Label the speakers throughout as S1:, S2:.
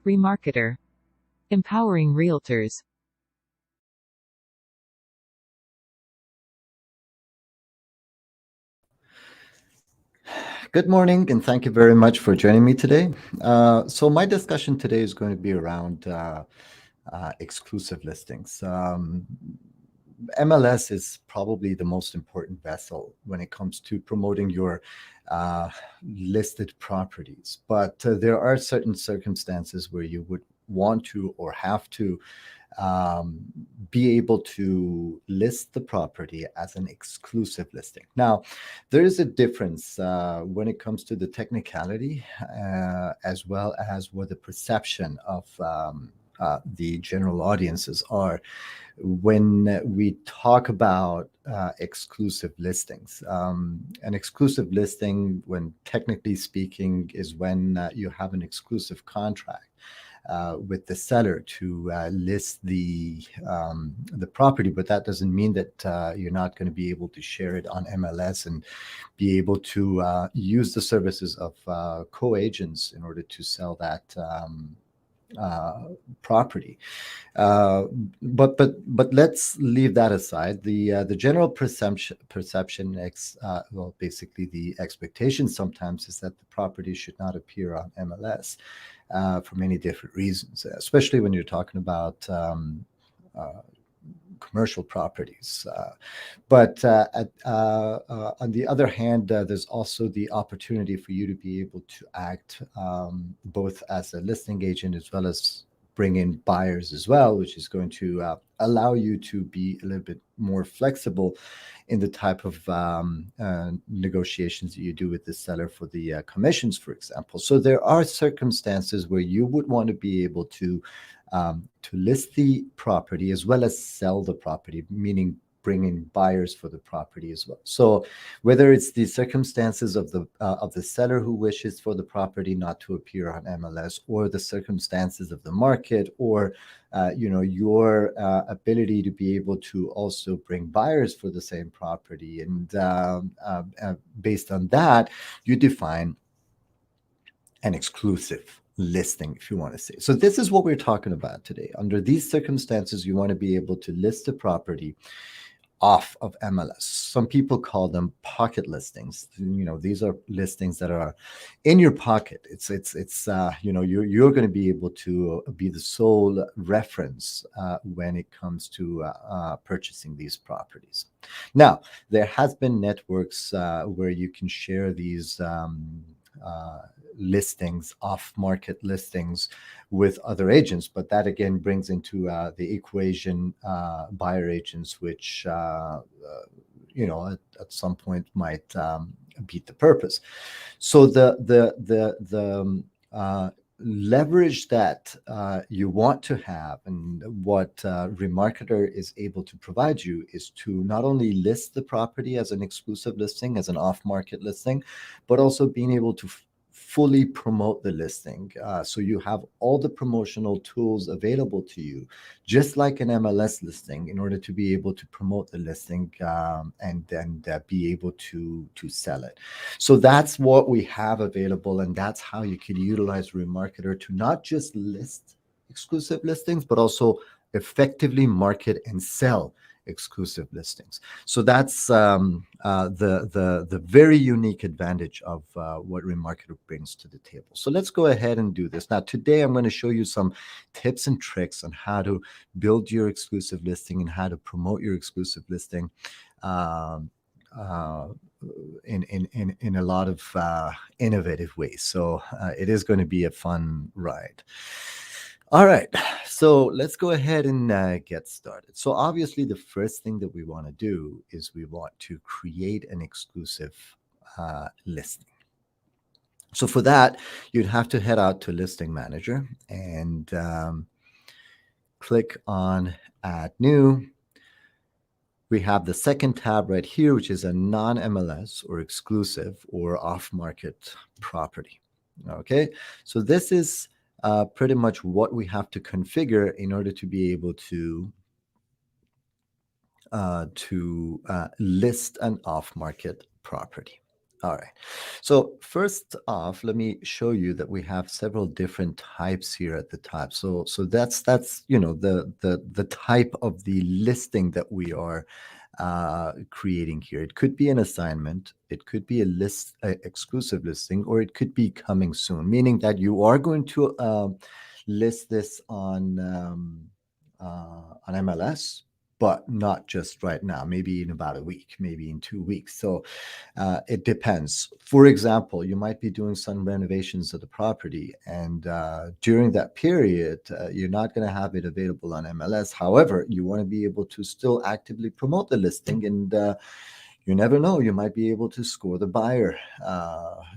S1: REMARKETER. Empowering Realtors.
S2: Good morning, and thank you very much for joining me today. So my discussion today is going to be around exclusive listings. MLS is probably the most important vessel when it comes to promoting your listed properties, but there are certain circumstances where you would want to or have to be able to list the property as an exclusive listing. Now, there is a difference when it comes to the technicality as well as what the perception of the general audiences are when we talk about exclusive listings. An exclusive listing, when technically speaking, is when you have an exclusive contract with the seller to list the property, but that doesn't mean that you're not going to be able to share it on MLS and be able to use the services of co-agents in order to sell that property. But let's leave that aside. The general perception, well, basically the expectation sometimes is that the property should not appear on MLS for many different reasons, especially when you're talking about commercial properties. But on the other hand, there's also the opportunity for you to be able to act both as a listing agent as well as bring in buyers as well, which is going to allow you to be a little bit more flexible in the type of negotiations that you do with the seller for the commissions, for example. So there are circumstances where you would want to be able to list the property as well as sell the property, meaning bring in buyers for the property as well. So whether it's the circumstances of the seller who wishes for the property not to appear on MLS, or the circumstances of the market, or your ability to be able to also bring buyers for the same property, and based on that, you define an exclusive listing, if you want to say. So this is what we're talking about today. Under these circumstances, you want to be able to list the property off of MLS. Some people call them pocket listings. These are listings that are in your pocket. It's you're going to be able to be the sole reference when it comes to purchasing these properties. Now, there has been networks where you can share these listings, off-market listings, with other agents, but that again brings into the equation buyer agents, which at some point might beat the purpose. So the leverage that you want to have, and what REMARKETER is able to provide you, is to not only list the property as an exclusive listing, as an off-market listing, but also being able to fully promote the listing. So you have all the promotional tools available to you, just like an MLS listing, in order to be able to promote the listing and then be able to sell it. So that's what we have available, and that's how you can utilize REMARKETER to not just list exclusive listings, but also effectively market and sell exclusive listings. So that's the very unique advantage of what REMARKETER brings to the table. So let's go ahead and do this. Now, today I'm going to show you some tips and tricks on how to build your exclusive listing and how to promote your exclusive listing in a lot of innovative ways. So it is going to be a fun ride. All right, so let's go ahead and get started. So obviously, the first thing that we want to do is we want to create an exclusive listing. So for that, you'd have to head out to Listing Manager and click on Add New. we have the second tab right here, which is a non-MLS or exclusive or off-market property. Okay, so this is pretty much what we have to configure in order to be able to list an off-market property. All right. So first off, let me show you that we have several different types here at the top. So that's the type of the listing that we are creating here. It could be an assignment, it could be a exclusive listing, or it could be coming soon, meaning that you are going to list this on MLS, but not just right now, maybe in about a week, maybe in 2 weeks. So it depends. For example, you might be doing some renovations of the property, and during that period, you're not going to have it available on MLS. However, you want to be able to still actively promote the listing, and you never know, you might be able to score the buyer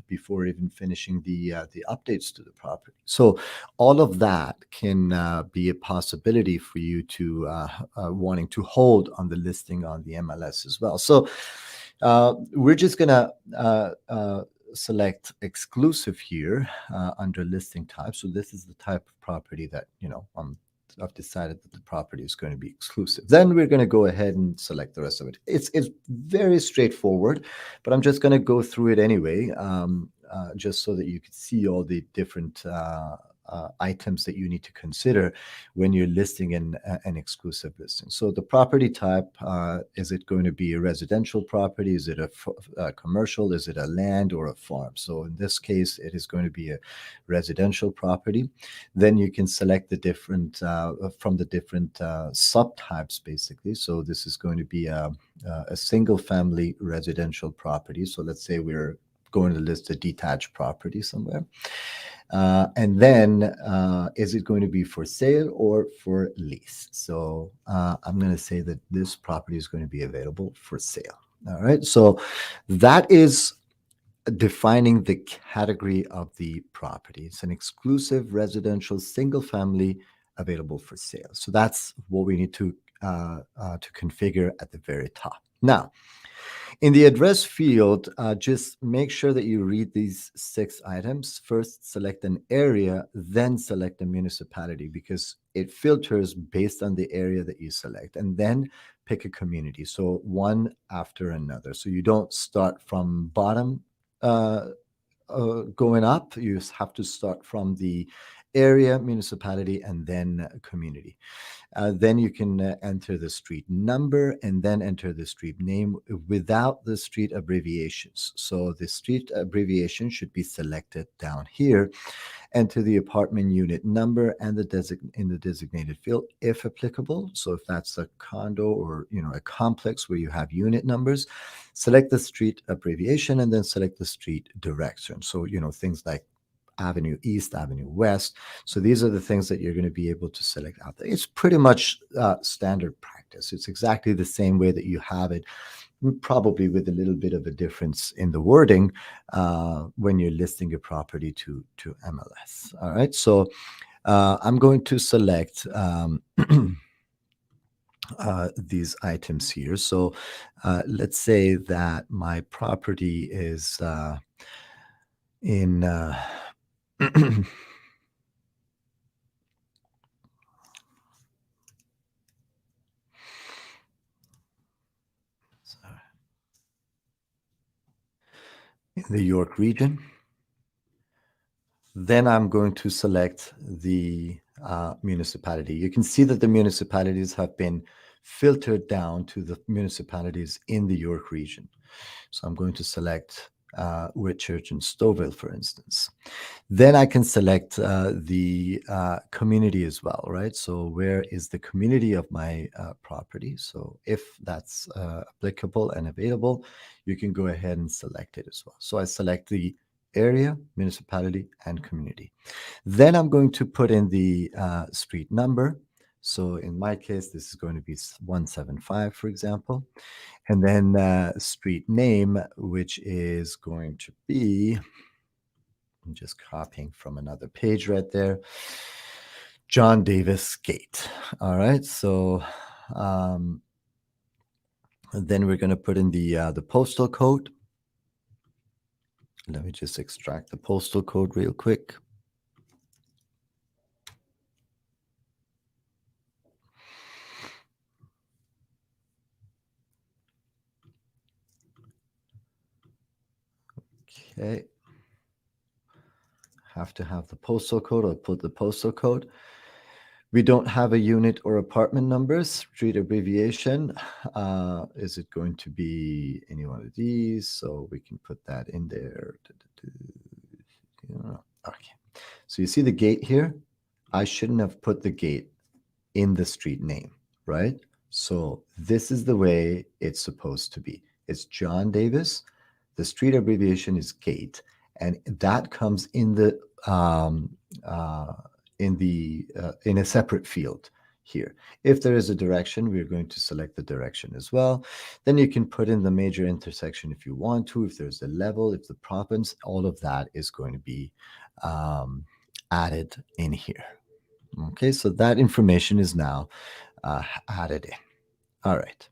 S2: before even finishing the updates to the property. So all of that can be a possibility for you to wanting to hold on the listing on the MLS as well. So we're just gonna select exclusive here under listing type. So this is the type of property that I've decided that the property is going to be exclusive. Then we're going to go ahead and select the rest of it. It's very straightforward, but I'm just going to go through it anyway, just so that you can see all the different items that you need to consider when you're listing an exclusive listing. So the property type, is it going to be a residential property? Is it a commercial? Is it a land or a farm? So in this case, it is going to be a residential property. Then you can select the different from the different subtypes, basically. So this is going to be a single family residential property. So let's say we're going to list a detached property somewhere. And then is it going to be for sale or for lease? So I'm going to say that this property is going to be available for sale. All right. So that is defining the category of the property. It's an exclusive residential single family available for sale. So that's what we need to configure at the very top. Now, in the address field, just make sure that you read these 6 items. First, select an area, then select a municipality, because it filters based on the area that you select, and then pick a community. So one after another. So you don't start from bottom going up. You just have to start from the area, municipality, and then community. Then you can enter the street number and then enter the street name without the street abbreviations. So the street abbreviation should be selected down here. Enter the apartment unit number and in the designated field, if applicable. So if that's a condo or a complex where you have unit numbers, select the street abbreviation and then select the street direction. So things like Avenue East, Avenue West. So these are the things that you're going to be able to select out there. It's pretty much standard practice. It's exactly the same way that you have it, probably with a little bit of a difference in the wording when you're listing a property to MLS. All right. So I'm going to select these items here. So let's say that my property is in in the York region. Then I'm going to select the municipality. You can see that the municipalities have been filtered down to the municipalities in the York region. So I'm going to select Whitchurch and Stouffville, for instance. Then I can select the community as well, right? So where is the community of my property? So if that's applicable and available, you can go ahead and select it as well. So I select the area, municipality, and community. Then I'm going to put in the street number. So in my case, this is going to be 175, for example. And then street name, which is going to be, I'm just copying from another page right there, John Davis Gate. All right. So And then we're going to put in the postal code. Let me just extract the postal code real quick. Okay. Have to have the postal code. I'll put the postal code. We don't have a unit or apartment numbers. Street abbreviation. Is it going to be any one of these? So we can put that in there. Okay. So you see the gate here? I shouldn't have put the gate in the street name, right? So this is the way it's supposed to be. It's John Davis. The street abbreviation is Gate, and that comes in the in a separate field here. If there is a direction, we're going to select the direction as well. Then you can put in the major intersection if you want to, if there's a level, if the province, all of that is going to be added in here. Okay, so that information is now added in. All right.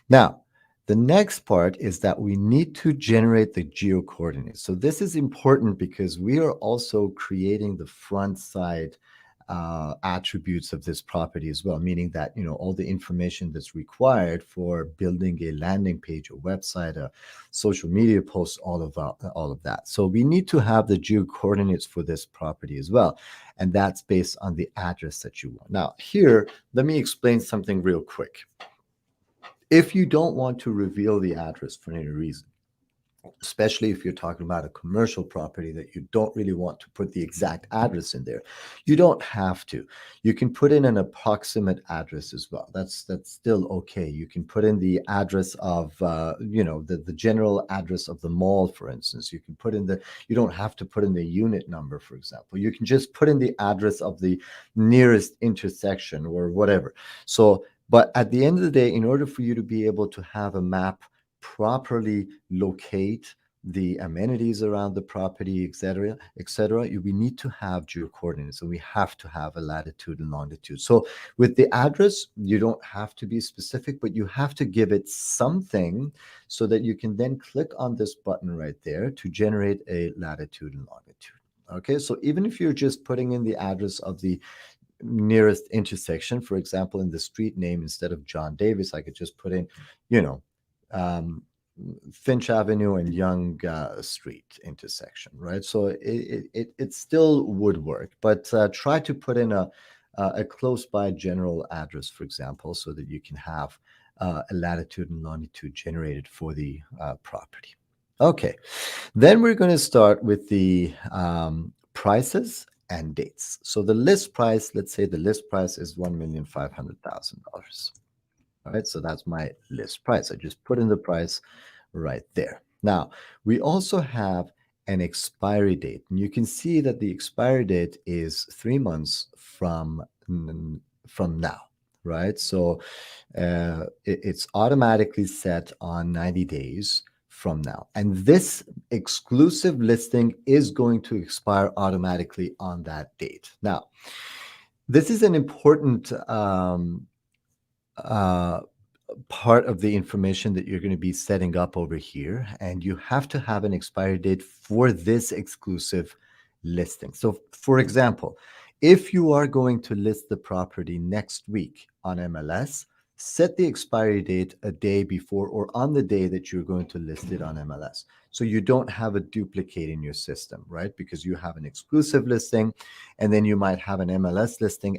S2: Now, the next part is that we need to generate the geo coordinates. So this is important because we are also creating the front side attributes of this property as well, meaning that, you know, all the information that's required for building a landing page, a website, a social media post, all of that. So we need to have the geo coordinates for this property as well, and that's based on the address that you want. Now, here, let me explain something real quick. If you don't want to reveal the address for any reason, especially if you're talking about a commercial property that you don't really want to put the exact address in there, you don't have to. You can put in an approximate address as well. That's still okay. You can put in the address of the general address of the mall, for instance. You can put in you don't have to put in the unit number, for example. You can just put in the address of the nearest intersection or whatever. So but at the end of the day, in order for you to be able to have a map properly locate the amenities around the property, etc., etc., we need to have geo coordinates. So we have to have a latitude and longitude. So with the address, you don't have to be specific, but you have to give it something so that you can then click on this button right there to generate a latitude and longitude. Okay, so even if you're just putting in the address of the nearest intersection, for example, in the street name, instead of John Davis, I could just put in, you know, Finch Avenue and Young Street intersection, right? So it still would work, but try to put in a close by general address, for example, so that you can have a latitude and longitude generated for the property. Okay, then we're going to start with the prices and dates. So the list price, let's say the list price is $1,500,000. All right, so that's my list price. I just put in the price right there. Now, we also have an expiry date, and you can see that the expiry date is 3 months from now, right? So it's automatically set on 90 days from now. And this exclusive listing is going to expire automatically on that date. Now, this is an important part of the information that you're going to be setting up over here, and you have to have an expiry date for this exclusive listing. So, for example, if you are going to list the property next week on MLS, set the expiry date a day before or on the day that you're going to list it on MLS. So you don't have a duplicate in your system, right? Because you have an exclusive listing, and then you might have an MLS listing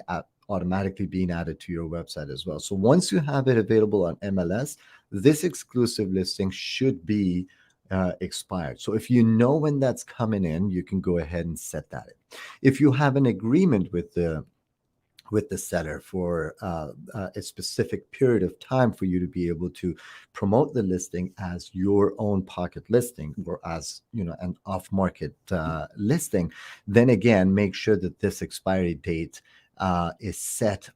S2: automatically being added to your website as well. So once you have it available on MLS, this exclusive listing should be expired. So if you know when that's coming in, you can go ahead and set that in. If you have an agreement with the seller for a specific period of time for you to be able to promote the listing as your own pocket listing or as, you know, an off-market listing, then again, make sure that this expiry date is set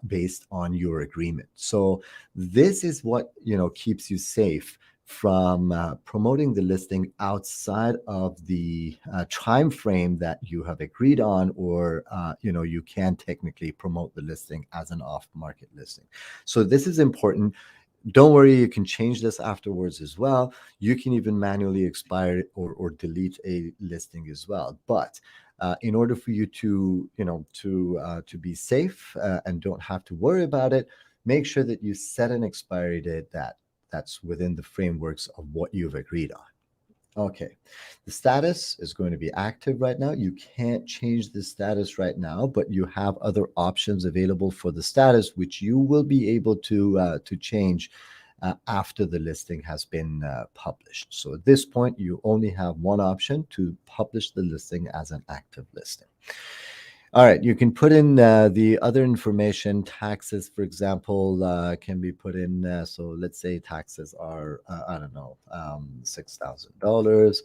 S2: based on your agreement. So this is what, you know, keeps you safe from promoting the listing outside of the time frame that you have agreed on, or you can technically promote the listing as an off-market listing. So this is important. Don't worry, you can change this afterwards as well. You can even manually expire or delete a listing as well. But in order for you to, to be safe and don't have to worry about it, make sure that you set an expiry date that's within the frameworks of what you've agreed on. Okay, the status is going to be active right now. You can't change the status right now, but you have other options available for the status, which you will be able to change after the listing has been published. So at this point, you only have one option to publish the listing as an active listing. All right, you can put in the other information. Taxes, for example, can be put in. So let's say taxes are, I don't know, $6,000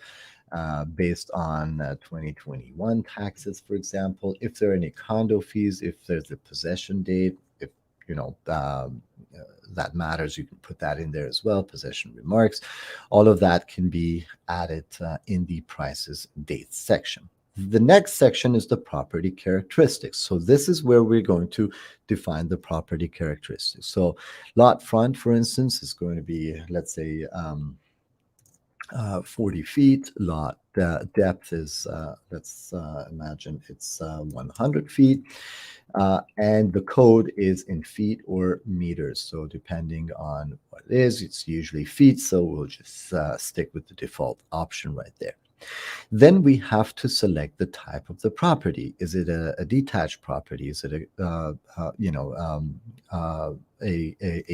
S2: based on 2021 taxes, for example. If there are any condo fees, if there's a possession date, if you know that matters, you can put that in there as well. Possession remarks, all of that can be added in the prices dates section. The next section is the property characteristics. So this is where we're going to define the property characteristics. So lot front, for instance, is going to be, let's say, 40 feet. Lot depth is, let's imagine it's 100 feet. And the code is in feet or meters. So depending on what it is, it's usually feet. So we'll just stick with the default option right there. Then we have to select the type of the property. Is it a detached property? Is it a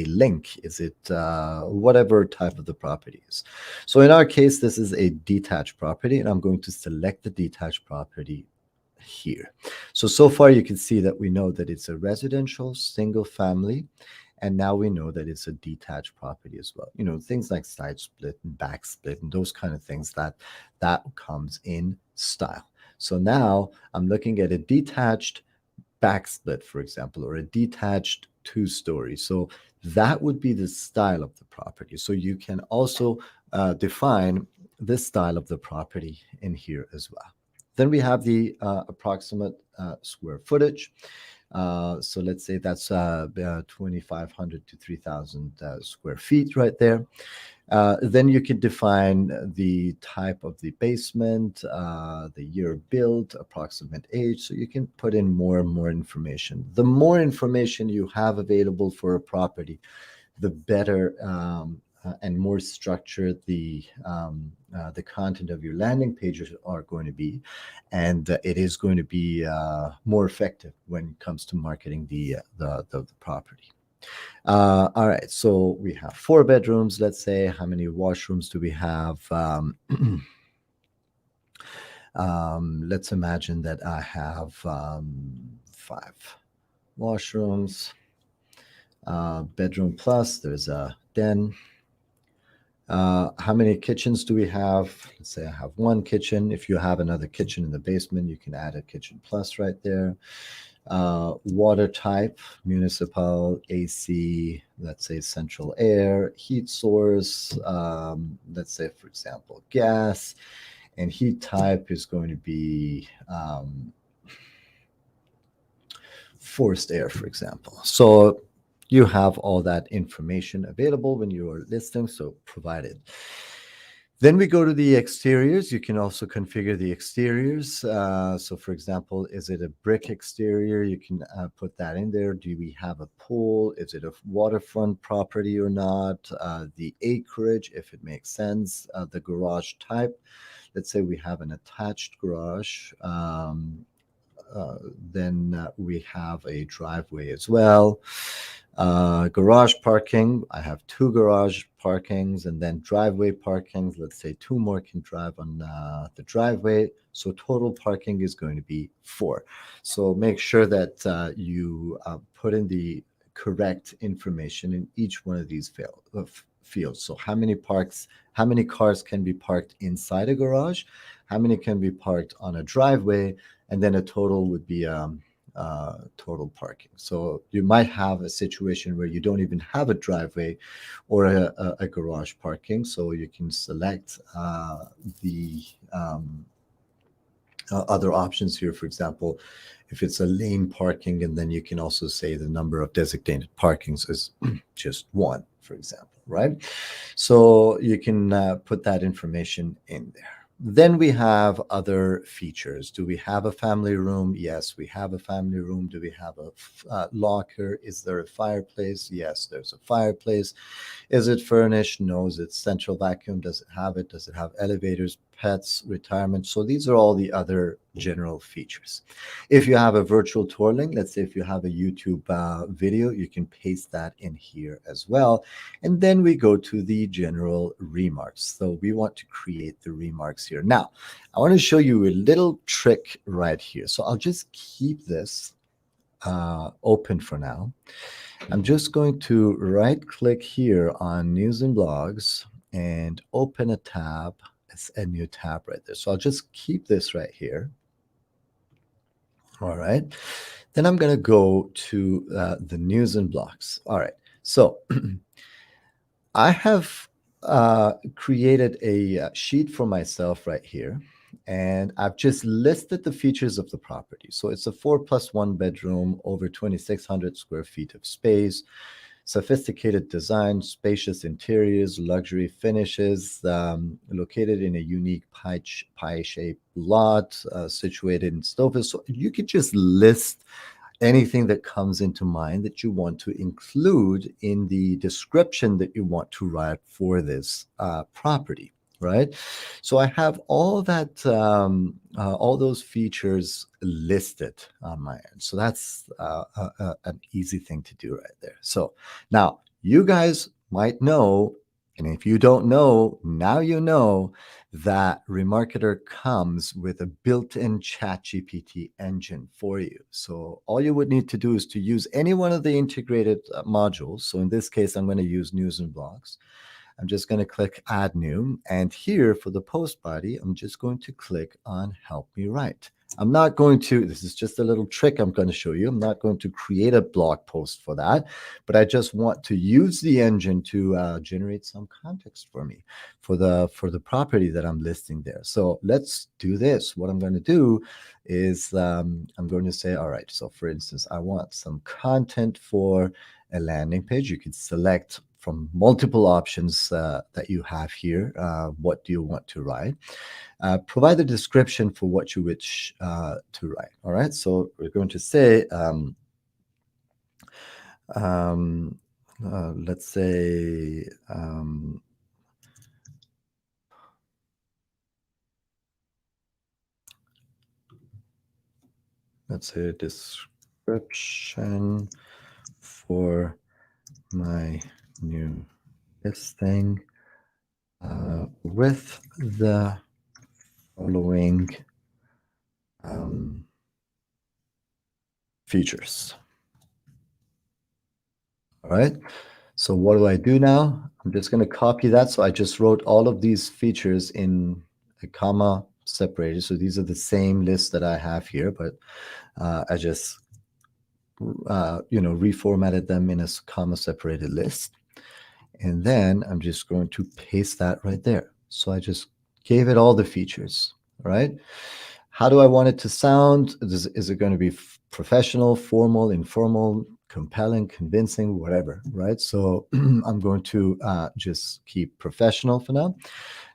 S2: link? Is it whatever type of the property is? So in our case, this is a detached property, and I'm going to select the detached property here. So far you can see that we know that it's a residential single family, and now we know that it's a detached property as well. Things like side split and back split and those kind of things that comes in style. So now I'm looking at a detached back split, for example, or a detached two-story. So that would be the style of the property. So you can also define this style of the property in here as well. Then we have the approximate square footage. So let's say that's 2,500 to 3,000 square feet right there. Then you can define the type of the basement, the year built, approximate age. So you can put in more and more information. The more information you have available for a property, the better and more structured the content of your landing pages are going to be, and it is going to be more effective when it comes to marketing the property. All right, so we have 4 bedrooms. Let's say, how many washrooms do we have? Let's imagine that I have 5 washrooms. Bedroom plus, there's a den. How many kitchens do we have? Let's say I have 1 kitchen. If you have another kitchen in the basement, you can add a kitchen plus right there. Water type, municipal, AC, let's say central air, heat source, let's say, for example, gas, and heat type is going to be forced air, for example. So you have all that information available when you are listing, so provide it. Then we go to the exteriors. You can also configure the exteriors. So for example, is it a brick exterior? You can put that in there. Do we have a pool? Is it a waterfront property or not? The acreage, if it makes sense. The garage type. Let's say we have an attached garage. Then we have a driveway as well. Garage parking, I have 2 garage parkings, and then driveway parkings. Let's say 2 more can drive on the driveway. So total parking is going to be 4. So make sure that you put in the correct information in each one of these fields. So how many cars can be parked inside a garage? How many can be parked on a driveway? And then a total would be total parking. So you might have a situation where you don't even have a driveway or a garage parking. So you can select other options here. For example, if it's a lane parking, and then you can also say the number of designated parkings is just one, for example, right? So you can put that information in there. Then we have other features. Do we have a family room? Yes, we have a family room. Do we have a locker? Is there a fireplace? Yes, there's a fireplace. Is it furnished? No. Is it central vacuum? Does it have it? Does it have elevators, pets, retirement? So these are all the other general features. If you have a virtual tour link, let's say if you have a YouTube video, you can paste that in here as well. And then we go to the general remarks. So we want to create the remarks here. Now, I want to show you a little trick right here. So I'll just keep this open for now. I'm just going to right click here on news and blogs and open a tab. It's a new tab right there. So I'll just keep this right here. All right. Then I'm going to go to the news and blogs. All right. So I have created a sheet for myself right here. And I've just listed the features of the property. So it's a 4+1 bedroom, over 2,600 square feet of space, sophisticated design, spacious interiors, luxury finishes, located in a unique pie-shaped lot, situated in Stouffville. So you could just list anything that comes into mind that you want to include in the description that you want to write for this property, right? So I have all that, all those features listed on my end. So that's an easy thing to do right there. So now you guys might know, and if you don't know, now you know that Remarketer comes with a built-in ChatGPT engine for you. So all you would need to do is to use any one of the integrated modules. So in this case, I'm going to use news and blogs. I'm just going to click add new. And here for the post body, I'm just going to click on help me write. I'm not going to, this is just a little trick I'm going to show you. I'm not going to create a blog post for that, but I just want to use the engine to generate some context for me for the property that I'm listing there. So let's do this. What I'm going to do is I'm going to say, all right, so for instance, I want some content for a landing page. You can select from multiple options that you have here. What do you want to write? Provide a description for what you wish to write. All right, so we're going to say, let's say, description for my new listing with the following features. All right. So what do I do now? I'm just going to copy that. So I just wrote all of these features in a comma separated. So these are the same list that I have here, but I just reformatted them in a comma separated list. And then I'm just going to paste that right there. So I just gave it all the features. All right. How do I want it to sound? Is it going to be professional, formal, informal, compelling, convincing, whatever, right? So I'm going to just keep professional for now.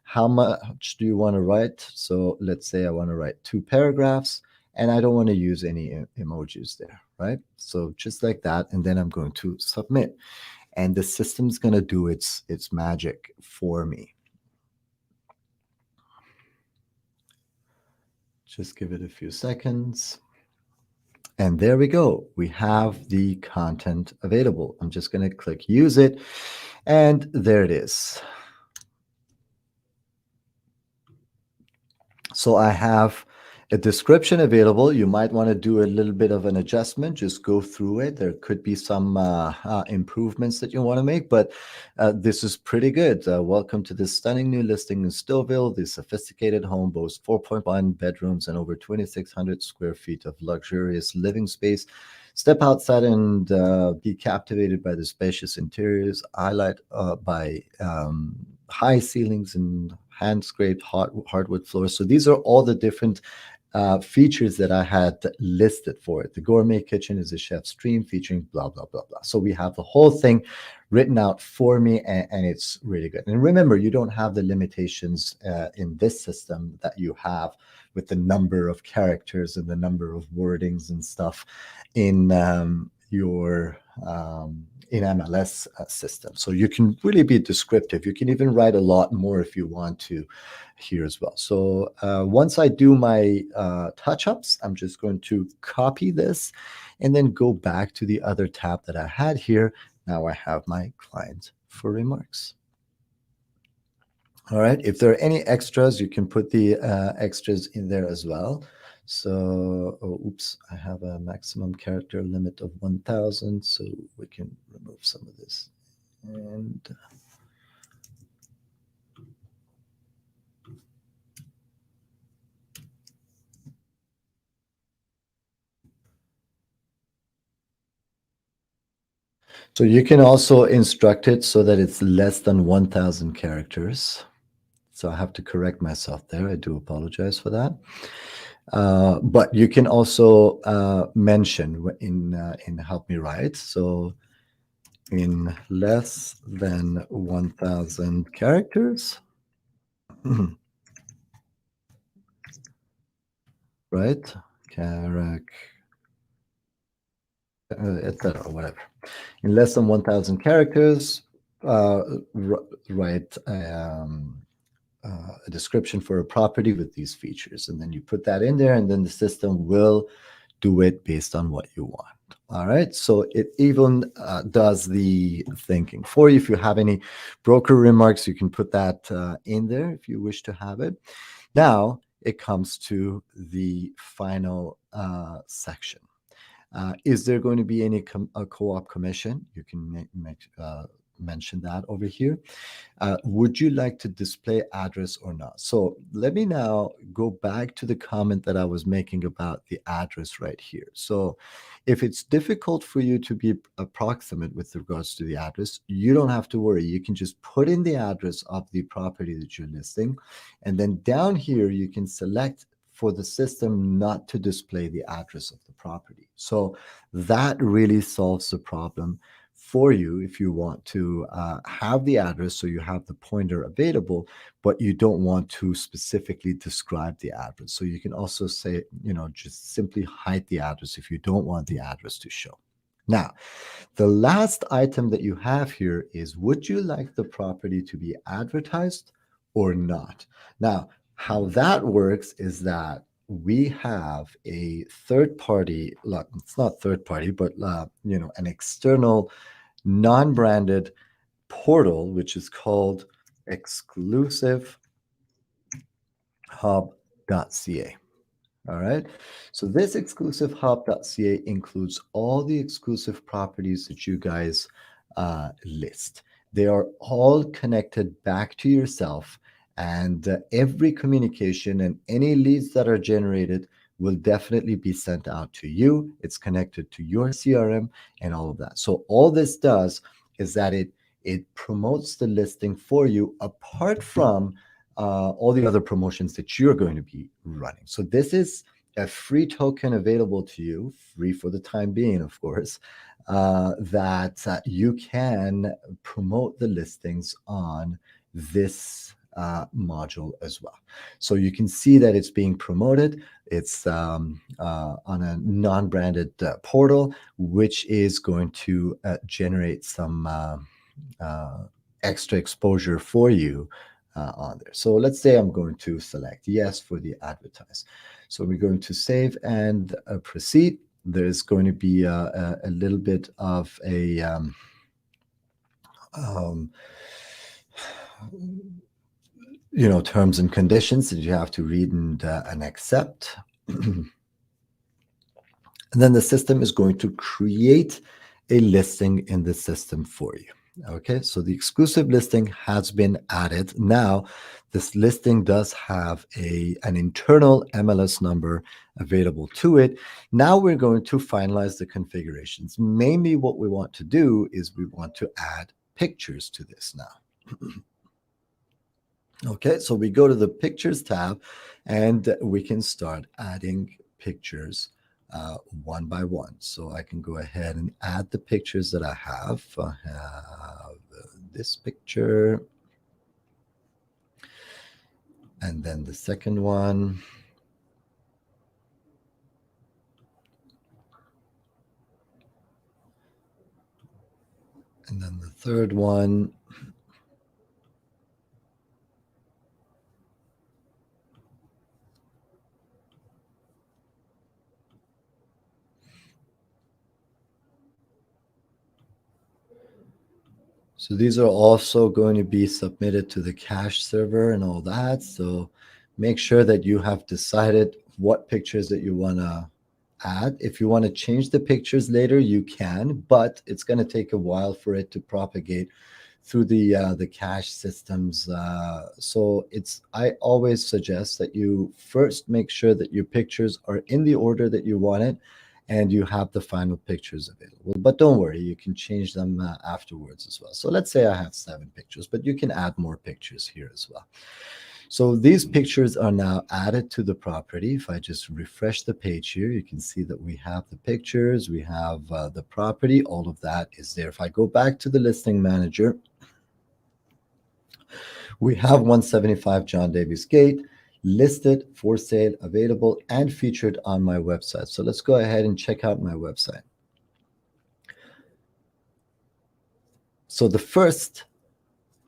S2: How much do you want to write? So let's say I want to write 2 paragraphs, and I don't want to use any emojis there, right? So just like that, and then I'm going to submit. And the system's going to do its magic for me. Just give it a few seconds. And there we go. We have the content available. I'm just going to click use it. And there it is. So I have a description available. You might want to do a little bit of an adjustment. Just go through it. There could be some improvements that you want to make, but this is pretty good. Welcome to this stunning new listing in Stouffville. The sophisticated home boasts 4.1 bedrooms and over 2,600 square feet of luxurious living space. Step outside and be captivated by the spacious interiors, highlight by high ceilings and hand-scraped hardwood floors. So these are all the different features that I had listed for it. The gourmet kitchen is a chef's dream featuring blah, blah, blah, blah. So we have the whole thing written out for me, and it's really good. And remember, you don't have the limitations in this system that you have with the number of characters and the number of wordings and stuff in your in MLS system. So you can really be descriptive. You can even write a lot more if you want to here as well. So once I do my touch-ups, I'm just going to copy this and then go back to the other tab that I had here. Now I have my client for remarks. All right, if there are any extras, you can put the extras in there as well. So, oh, oops, I have a maximum character limit of 1,000, so we can remove some of this. And so you can also instruct it so that it's less than 1,000 characters. So I have to correct myself there. I do apologize for that. But you can also mention in Help Me Write. So in less than 1,000 characters, right? Etc. Whatever. In less than 1,000 characters, write a description for a property with these features, and then you put that in there, and then the system will do it based on what you want. All right, so it even does the thinking for you. If you have any broker remarks, you can put that in there if you wish to have it. Now it comes to the final section. Is there going to be any co-op commission? You can mention that over here. Would you like to display address or not? So let me now go back to the comment that I was making about the address right here. So if it's difficult for you to be approximate with regards to the address, you don't have to worry. You can just put in the address of the property that you're listing. And then down here, you can select for the system not to display the address of the property. So that really solves the problem for you if you want to have the address, so you have the pointer available, but you don't want to specifically describe the address. So you can also say, just simply hide the address if you don't want the address to show. Now, the last item that you have here is, would you like the property to be advertised or not? Now, how that works is that we have a third party, it's not third party, but an external non-branded portal, which is called exclusivehub.ca. All right. So this exclusivehub.ca includes all the exclusive properties that you guys list. They are all connected back to yourself, and every communication and any leads that are generated will definitely be sent out to you. It's connected to your CRM and all of that. So all this does is that it promotes the listing for you, apart from all the other promotions that you're going to be running. So this is a free token available to you, free for the time being, of course, that you can promote the listings on this module as well. So you can see that it's being promoted. It's on a non-branded portal, which is going to generate some extra exposure for you on there. So let's say I'm going to select yes for the advertise. So we're going to save and proceed. There's going to be a little bit of a terms and conditions that you have to read and accept. And then the system is going to create a listing in the system for you. Okay, so the exclusive listing has been added. Now, this listing does have an internal MLS number available to it. Now we're going to finalize the configurations. Mainly what we want to do is we want to add pictures to this now. Okay, so we go to the pictures tab and we can start adding pictures one by one. So I can go ahead and add the pictures that I have. I have this picture and then the second one. And then the third one. So these are also going to be submitted to the cache server and all that. So make sure that you have decided what pictures that you want to add. If you want to change the pictures later, you can, but it's going to take a while for it to propagate through the cache systems. So I always suggest that you first make sure that your pictures are in the order that you want it, and you have the final pictures available. But don't worry, you can change them afterwards as well. So let's say I have 7 pictures, but you can add more pictures here as well. So these pictures are now added to the property. If I just refresh the page here, you can see that we have the pictures, we have the property, all of that is there. If I go back to the listing manager, we have 175 John Davis Gate listed, for sale, available, and featured on my website. So let's go ahead and check out my website. So the first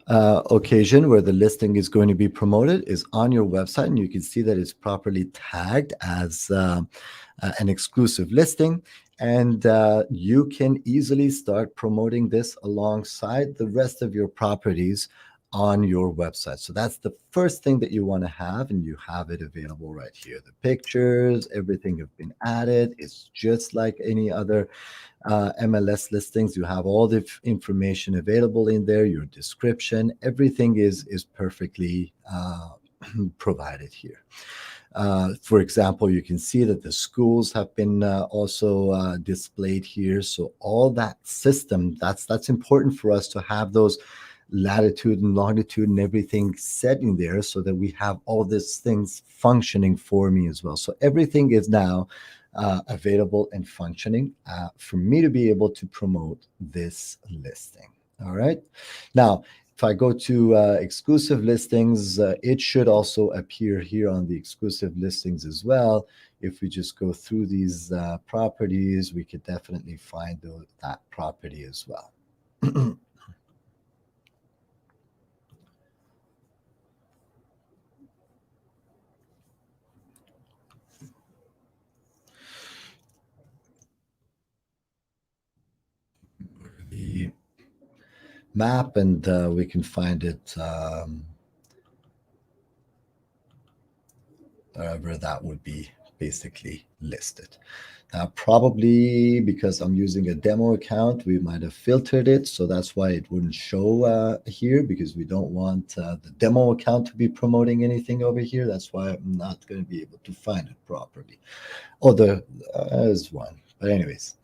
S2: occasion where the listing is going to be promoted is on your website, and you can see that it's properly tagged as an exclusive listing, and you can easily start promoting this alongside the rest of your properties on your website. So that's the first thing that you want to have, and you have it available right here. The pictures, everything have been added. It's just like any other MLS listings. You have all the information available in there, your description, everything is perfectly provided here. For example, you can see that the schools have been also displayed here. So all that system, that's important for us to have those latitude and longitude and everything set in there, so that we have all these things functioning for me as well. So everything is now available and functioning for me to be able to promote this listing. All right. Now, if I go to exclusive listings, it should also appear here on the exclusive listings as well. If we just go through these properties, we could definitely find that property as well. The map, and we can find it wherever that would be basically listed. Now, probably because I'm using a demo account, we might have filtered it, so that's why it wouldn't show here, because we don't want the demo account to be promoting anything over here. That's why I'm not going to be able to find it properly. Oh, there's one. But anyways,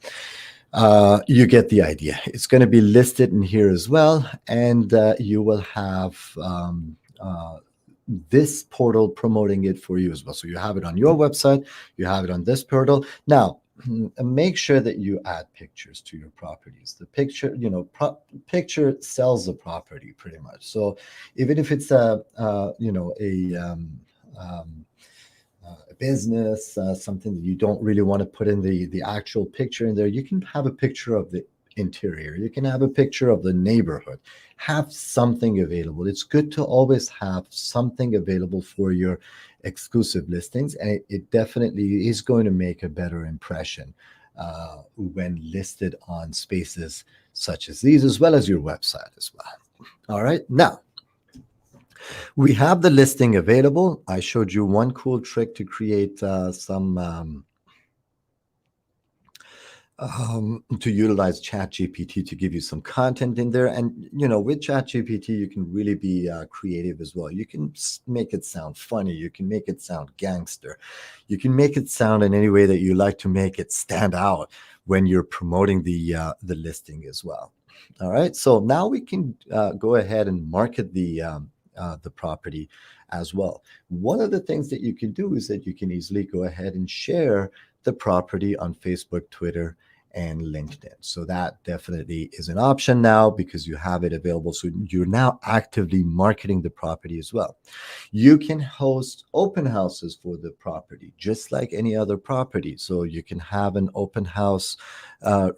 S2: you get the idea. It's going to be listed in here as well, and you will have this portal promoting it for you as well. So you have it on your website, you have it on this portal. Now, make sure that you add pictures to your properties. The picture, picture sells the property pretty much. So even if it's a business, something that you don't really want to put in the actual picture in there, you can have a picture of the interior. You can have a picture of the neighborhood. Have something available. It's good to always have something available for your exclusive listings, and it definitely is going to make a better impression when listed on spaces such as these, as well as your website as well. All right, now we have the listing available. I showed you one cool trick to create some to utilize ChatGPT to give you some content in there. And, with ChatGPT, you can really be creative as well. You can make it sound funny. You can make it sound gangster. You can make it sound in any way that you like to make it stand out when you're promoting the listing as well. All right. So now we can go ahead and market the the property as well. One of the things that you can do is that you can easily go ahead and share the property on Facebook, Twitter, and LinkedIn. So that definitely is an option now because you have it available. So you're now actively marketing the property as well. You can host open houses for the property, just like any other property. So you can have an open house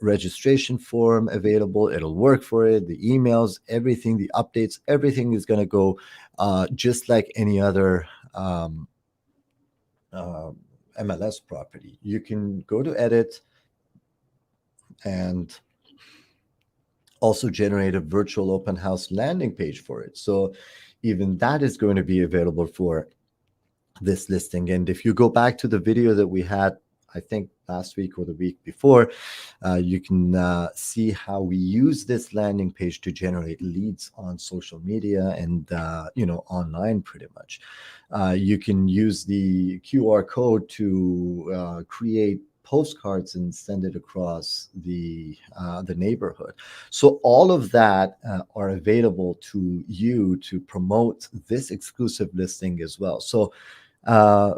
S2: registration form available. It'll work for it. The emails, everything, the updates, everything is going to go just like any other uh, MLS property. You can go to edit and also generate a virtual open house landing page for it. So even that is going to be available for this listing. And if you go back to the video that we had, I think last week or the week before, you can see how we use this landing page to generate leads on social media and online pretty much. You can use the QR code to create postcards and send it across the neighborhood. So all of that are available to you to promote this exclusive listing as well. So uh,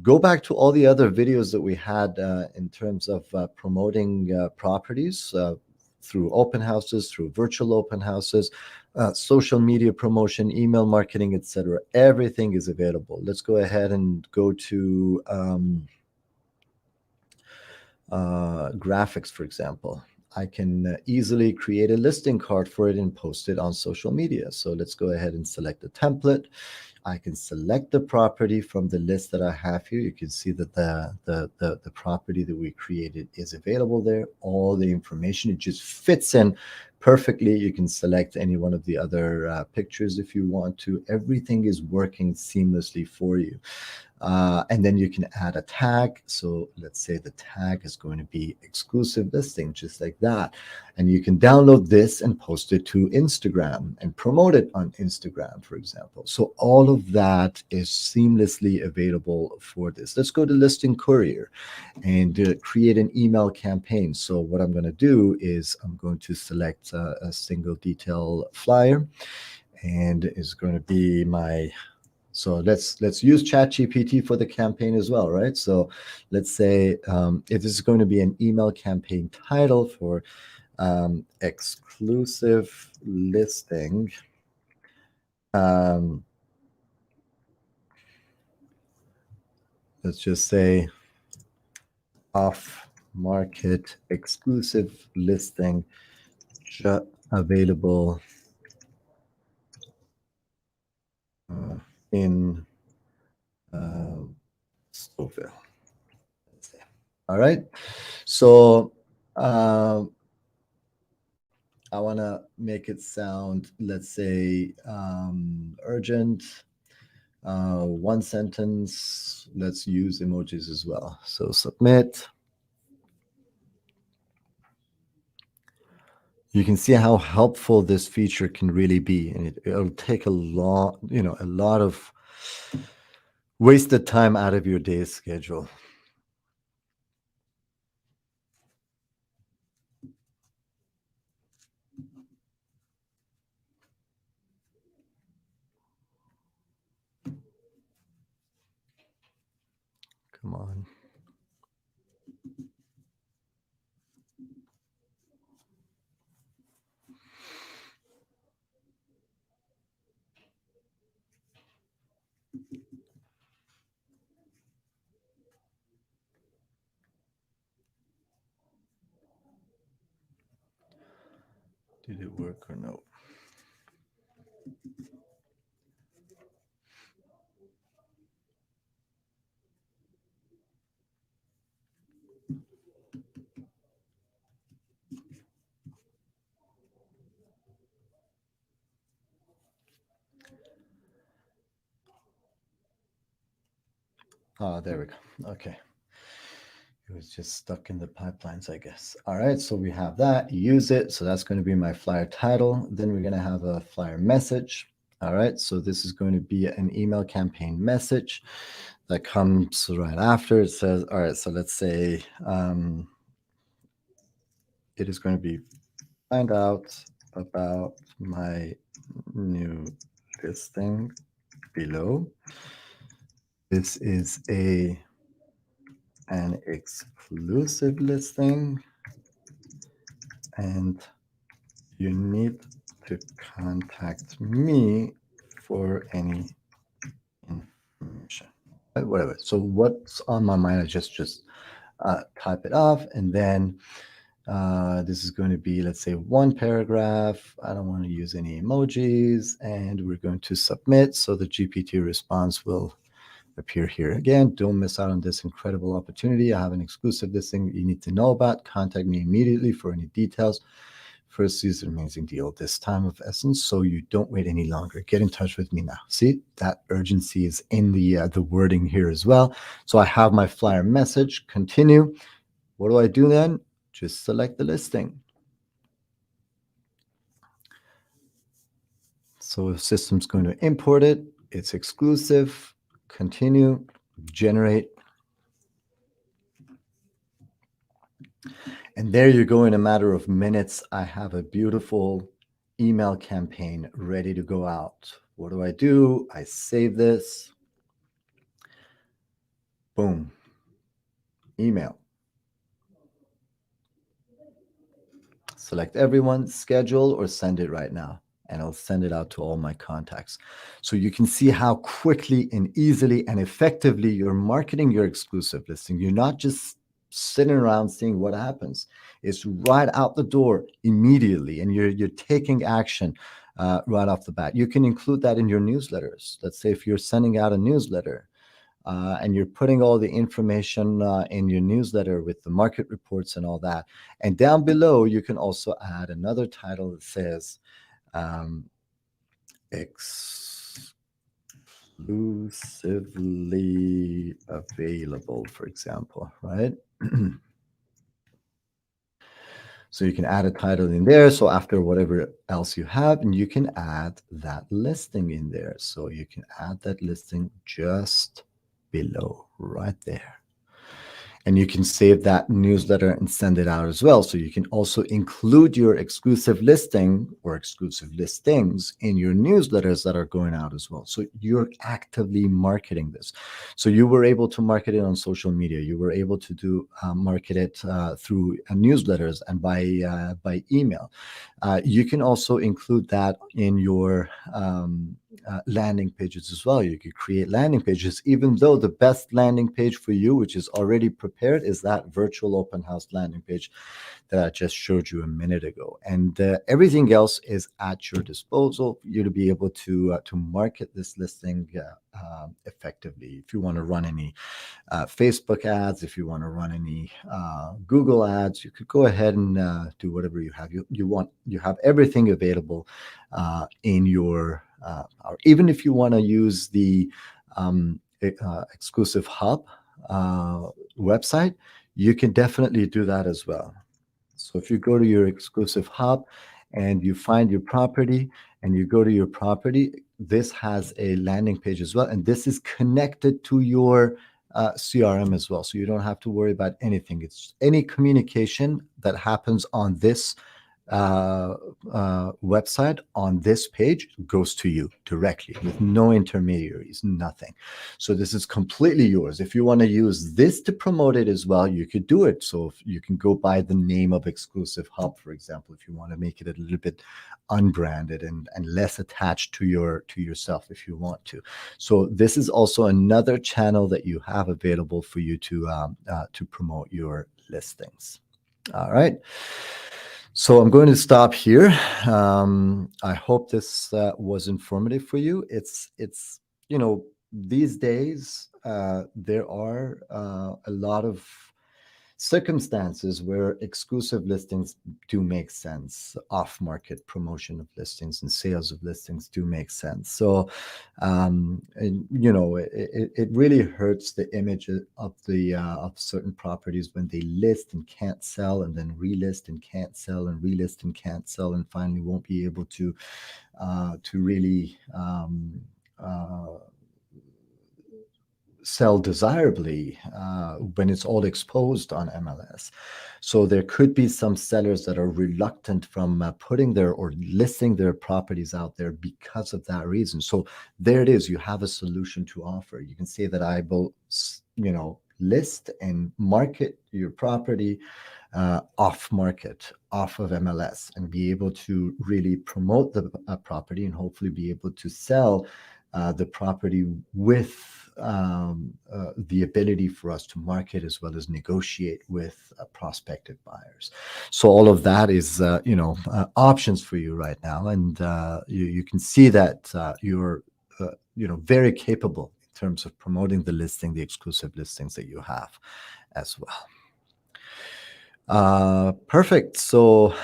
S2: go back to all the other videos that we had in terms of promoting properties through open houses, through virtual open houses, social media promotion, email marketing, etc. Everything is available. Let's go ahead and go to graphics, for example. I can easily create a listing card for it and post it on social media. So let's go ahead and select a template. I can select the property from the list that I have here. You can see that the property that we created is available there. All the information, it just fits in perfectly. You can select any one of the other pictures if you want to. Everything is working seamlessly for you. And then you can add a tag. So let's say the tag is going to be exclusive listing, just like that. And you can download this and post it to Instagram and promote it on Instagram, for example. So all of that is seamlessly available for this. Let's go to Listing Courier and create an email campaign. So what I'm going to do is I'm going to select a single detail flyer, and it's going to be my so let's use ChatGPT for the campaign as well, right? So let's say if this is going to be an email campaign title for exclusive listing, let's just say off market exclusive listing available in Stouffville. All right. So I want to make it sound, let's say, urgent. One sentence. Let's use emojis as well. So submit. You can see how helpful this feature can really be, and it'll take a lot of wasted time out of your day's schedule. Come on. Did it work or no? Oh, there we go. Okay. It was just stuck in the pipelines, I guess. All right, so we have that. Use it. So that's going to be my flyer title. Then we're going to have a flyer message. All right, so this is going to be an email campaign message that comes right after. It says, all right, so let's say it is going to be find out about my new listing below. This is an exclusive listing, and you need to contact me for any information. Whatever. So what's on my mind, I just type it off, and then this is going to be, let's say, one paragraph. I don't want to use any emojis, and we're going to submit. So the GPT response will appear here. Again, don't miss out on this incredible opportunity. I have an exclusive listing you need to know about. Contact me immediately for any details. First is an amazing deal this time of essence, so you don't wait any longer. Get in touch with me now. See, that urgency is in the wording here as well. So I have my flyer message. Continue. What do I do then? Just select the listing. So the system's going to import it. It's exclusive. Continue. Generate. And there you go. In a matter of minutes, I have a beautiful email campaign ready to go out. What do? I save this. Boom. Email. Select everyone, schedule, or send it right now. And I'll send it out to all my contacts. So you can see how quickly and easily and effectively you're marketing your exclusive listing. You're not just sitting around seeing what happens. It's right out the door immediately, and you're taking action right off the bat. You can include that in your newsletters. Let's say if you're sending out a newsletter, and you're putting all the information in your newsletter with the market reports and all that. And down below, you can also add another title that says exclusively available, for example, right? So you can add a title in there. So after whatever else you have, and you can add that listing in there. So you can add that listing just below, right there. And you can save that newsletter and send it out as well. So you can also include your exclusive listing or exclusive listings in your newsletters that are going out as well. So you're actively marketing this. So you were able to market it on social media. You were able to do market it through newsletters and by email. You can also include that in your landing pages as well. You could create landing pages, even though the best landing page for you, which is already prepared, is that virtual open house landing page that I just showed you a minute ago. And everything else is at your disposal for you to be able to market this listing effectively. If you want to run any Facebook ads, if you want to run any Google ads, you could go ahead and do whatever you have. You have everything available in your or even if you want to use the exclusive hub website, you can definitely do that as well. So if you go to your exclusive hub and you find your property and you go to your property, this has a landing page as well. And this is connected to your CRM as well. So you don't have to worry about anything. It's any communication that happens on this website, on this page, goes to you directly with no intermediaries, nothing. So this is completely yours. If you want to use this to promote it as well, you could do it. So if you can go by the name of exclusive hub, for example, if you want to make it a little bit unbranded and less attached to yourself if you want to. So this is also another channel that you have available for you to promote your listings. All right. So I'm going to stop here. I hope this was informative for you. It's these days there are a lot of circumstances where exclusive listings do make sense. Off-market promotion of listings and sales of listings do make sense. So, it really hurts the image of the of certain properties when they list and can't sell, and then relist and can't sell, and relist and can't sell, and finally won't be able to really sell desirably when it's all exposed on MLS. So there could be some sellers that are reluctant from putting their or listing their properties out there because of that reason. So there it is. You have a solution to offer. You can say that I will, list and market your property off market, off of MLS, and be able to really promote the property and hopefully be able to sell the property with the ability for us to market as well as negotiate with prospective buyers. So all of that is, options for you right now, and you can see that you're, very capable in terms of promoting the listing, the exclusive listings that you have as well. Perfect. So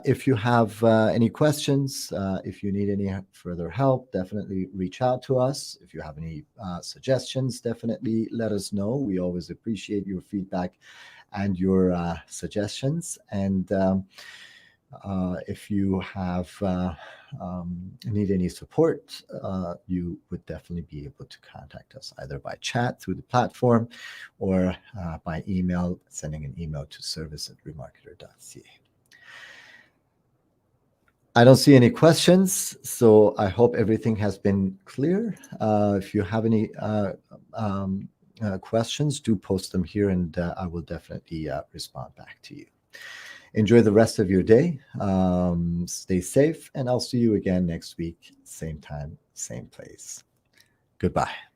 S2: if you have any questions, if you need any further help, definitely reach out to us. If you have any suggestions, definitely let us know. We always appreciate your feedback and your suggestions. And if you have need any support, you would definitely be able to contact us either by chat through the platform or by email, sending an email to service@remarketer.ca. I don't see any questions, so I hope everything has been clear. If you have any questions, do post them here, and I will definitely respond back to you. Enjoy the rest of your day. Stay safe, and I'll see you again next week, same time, same place. Goodbye.